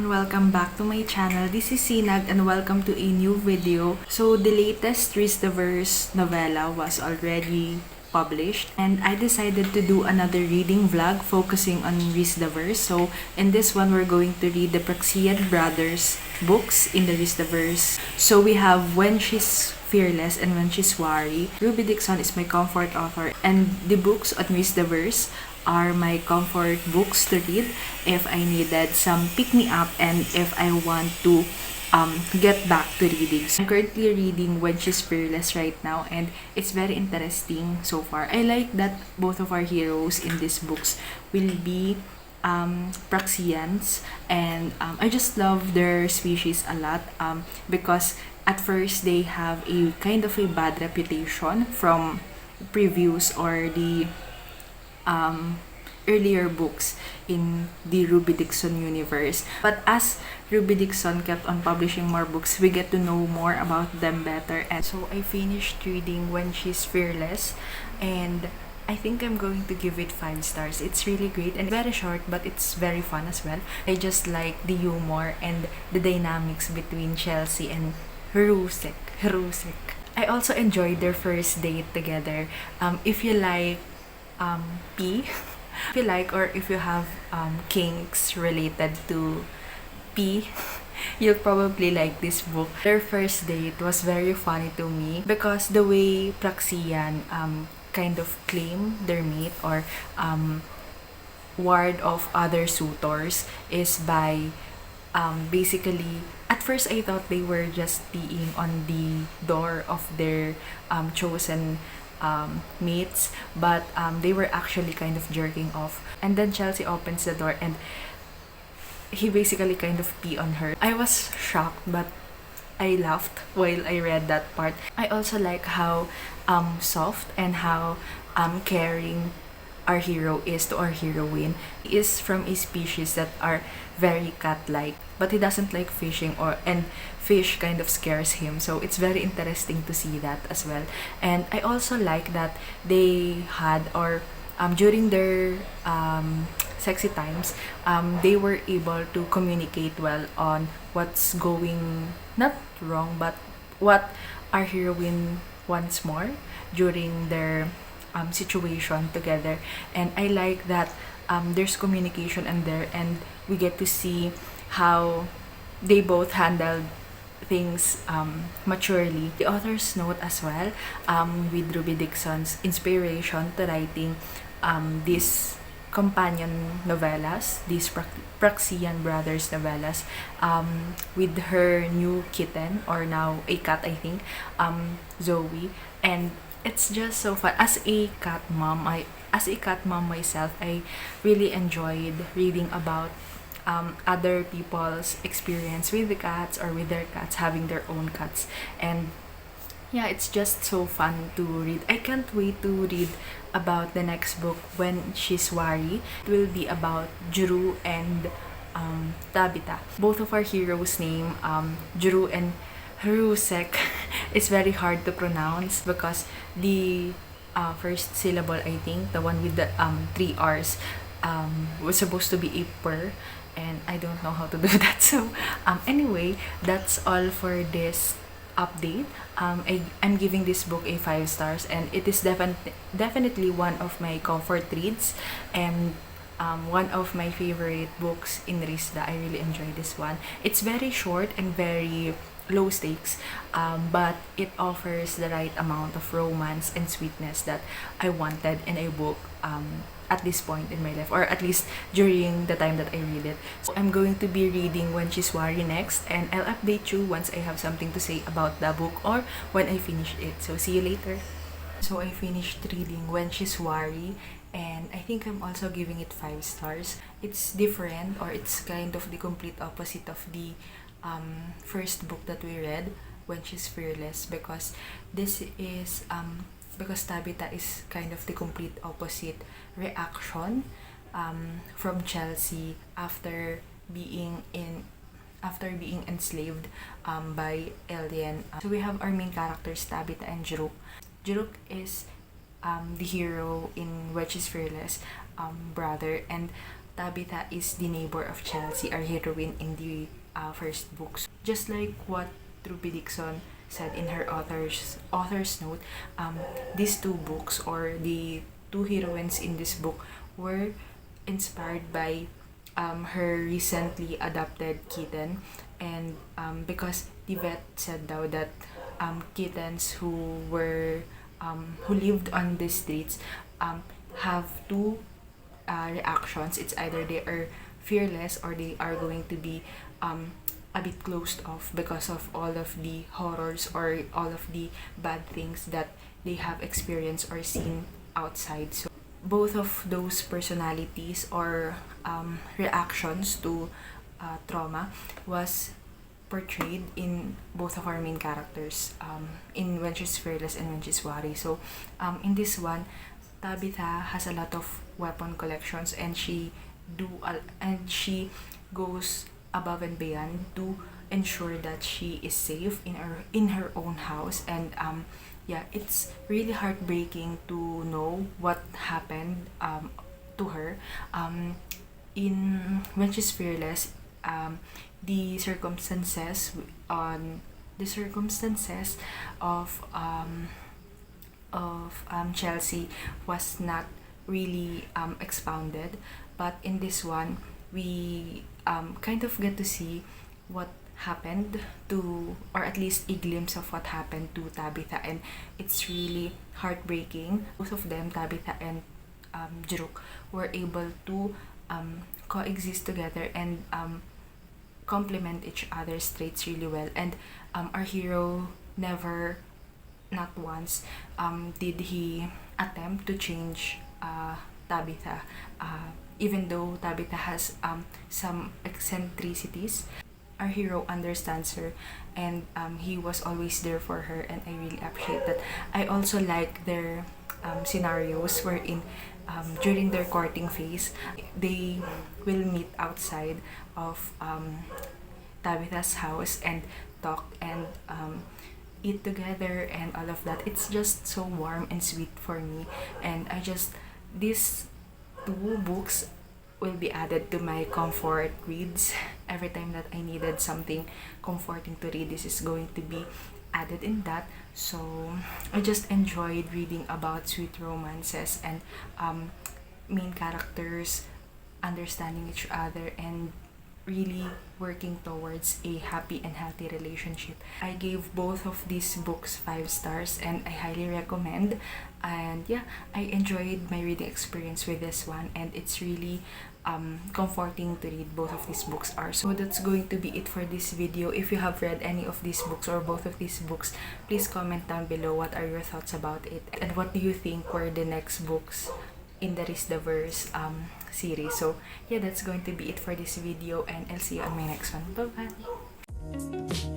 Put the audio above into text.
everyone, welcome back to my channel. This is Sinag and welcome to a new video. So the latest risdaverse novella was already published and I decided to do another reading vlog focusing on risdaverse. So in this one we're going to read the Praxiian brothers books in the risdaverse. So we have When She's Fearless and When She's Wary. Ruby Dixon is my comfort author and the books on risdaverse are my comfort books to read if I needed some pick-me-up and if I want to get back to reading. So I'm currently reading When She's Fearless right now and it's very interesting so far. I like that both of our heroes in these books will be praxiians and I just love their species a lot because at first they have a kind of a bad reputation from previews or the earlier books in the Ruby Dixon universe. But as Ruby Dixon kept on publishing more books, we get to know more about them better. And so I finished reading When She's Fearless and I think I'm going to give it 5 stars. It's really great and very short but it's very fun as well. I just like the humor and the dynamics between Chelsea and Hirusek. I also enjoyed their first date together. If you like P, if you like or if you have kinks related to P, you'll probably like this book. Their first date was very funny to me because the way praxiian kind of claim their mate or ward off other suitors is by basically, at first I thought they were just peeing on the door of their chosen mates, but they were actually kind of jerking off. And then Chelsea opens the door and he basically kind of pee on her. I was shocked but I laughed while I read that part. I also like how soft and how caring our hero is to our heroine. He is from a species that are very cat-like, but he doesn't like fishing and fish kind of scares him. So it's very interesting to see that as well. And I also like that they had during their sexy times, they were able to communicate well on what's going not wrong but what our heroine wants more during their situation together. And I like that there's communication in there and we get to see how they both handled things maturely. The author's note as well with Ruby Dixon's inspiration to writing these companion novellas, these Praxiian brothers novellas with her new kitten or now a cat I think, Zoe. And it's just so fun. As a cat mom myself, I really enjoyed reading about other people's experience with the cats or with their cats, having their own cats. And yeah, it's just so fun to read. I can't wait to read about the next book, When She's Wary. It will be about Juru and Tabitha. Both of our heroes' name, Juru and Hirusek, is very hard to pronounce because the first syllable, I think, the one with the 3 R's, was supposed to be a purr, and I don't know how to do that. So anyway, that's all for this update. I'm giving this book a 5 stars and it is definitely one of my comfort reads and one of my favorite books in risda. I really enjoy this one. It's very short and very low stakes, but it offers the right amount of romance and sweetness that I wanted in a book at this point in my life, or at least during the time that I read it. So I'm going to be reading When She's Wary next and I'll update you once I have something to say about the book or when I finish it. So see you later. So I finished reading When She's Wary and I think I'm also giving it 5 stars. It's different, or it's kind of the complete opposite of the first book that we read, When She's Fearless, because this is because Tabitha is kind of the complete opposite reaction from Chelsea after being enslaved by alien. So we have our main characters, Tabitha and Juruk. Juruk is the hero in When She's Fearless, brother, and Tabitha is the neighbor of Chelsea, our heroine in the first books. Just like what Ruby Dixon said in her author's note, these two books, or the two heroines in this book, were inspired by her recently adopted kitten. And because the vet said daw that kittens who lived on the streets have two reactions. It's either they are fearless, or they are going to be a bit closed off because of all of the horrors or all of the bad things that they have experienced or seen outside. So both of those personalities or reactions to trauma was portrayed in both of our main characters, in When She's Fearless and When She's Wary. So in this one, Tabitha has a lot of weapon collections, and she goes above and beyond to ensure that she is safe in her own house. And yeah, it's really heartbreaking to know what happened to her. In When She's Fearless, the circumstances of Chelsea was not really expounded, but in this one we kind of get to see what happened to, or at least a glimpse of what happened to Tabitha, and it's really heartbreaking. Both of them, Tabitha and Jiruk, were able to coexist together and complement each other's traits really well. And our hero never, not once, did he attempt to change Tabitha, even though Tabitha has some eccentricities. Our hero understands her, and he was always there for her, and I really appreciate that. I also like their scenarios wherein during their courting phase, they will meet outside of Tabitha's house and talk and eat together and all of that. It's just so warm and sweet for me, and these two books will be added to my comfort reads. Every time that I needed something comforting to read, this is going to be added in that. So I just enjoyed reading about sweet romances and main characters understanding each other and really working towards a happy and healthy relationship. I gave both of these books 5 stars, and I highly recommend. And yeah, I enjoyed my reading experience with this one, and it's really comforting to read. Both of these books are. So that's going to be it for this video. If you have read any of these books or both of these books, please comment down below what are your thoughts about it, and what do you think were the next books in the Risdaverse series. So yeah, that's going to be it for this video, and I'll see you on my next one. Bye bye.